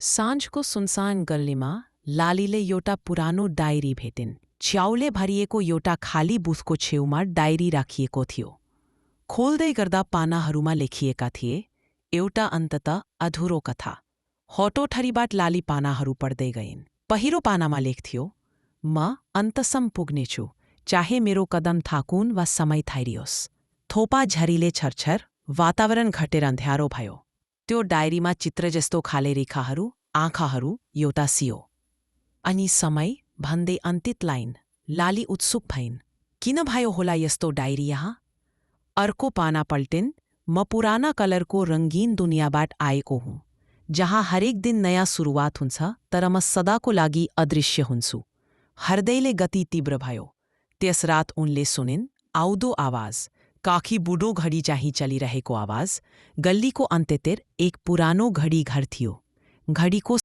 સાંજકો સુનસાન ગલીમાં લાલીલે યોટા પુરાનો diary ભેતિન ચ્યાઉલે ભરીએકો યોટા ખાલી બુસકો છેવમાં diary રાખીએકો થયો. ખોલદઈ કરતા પાનાહરુમાં લેખીએકા થીએ એવટા અંતત અધૂરો કથા. હોટો ઠરીબાટ લાલી પાનાહરુ પડદઈ ગઈન. पहिरो પાનામાં લેખ થયો. અંતસમ પુગને છું ચાહે મેરો કદમ થાકૂન વા સમય થઈ રહ્યોસ. થોપા ઝરીલે છરછર વાતાવરણ ઘટેર અંધ્યારો ભયો. त्यो डायरीमा चित्र जस्तो खाले रेखाहरू आँखाहरू एउटा सियो. अनि समय भन्दै अन्तित लाइन लाली उत्सुक भइन्. किन भयो होला यस्तो डायरी यहाँ? अर्को पाना पल्टिन्. म पुराना कलरको रङ्गीन दुनियाँबाट आएको हुँ जहाँ हरेक दिन नयाँ सुरुवात हुन्छ तर म सदाको लागि अदृश्य हुन्छु. हृदयले गति तीव्र भयो. त्यस रात उनले सुनिन् आउँदो आवाज. काखी बुढो घडी चाहिँ चलिरहेको आवाज. गल्लीको अन्त्यतिर एक पुरानो घडी घर थियो. घडीको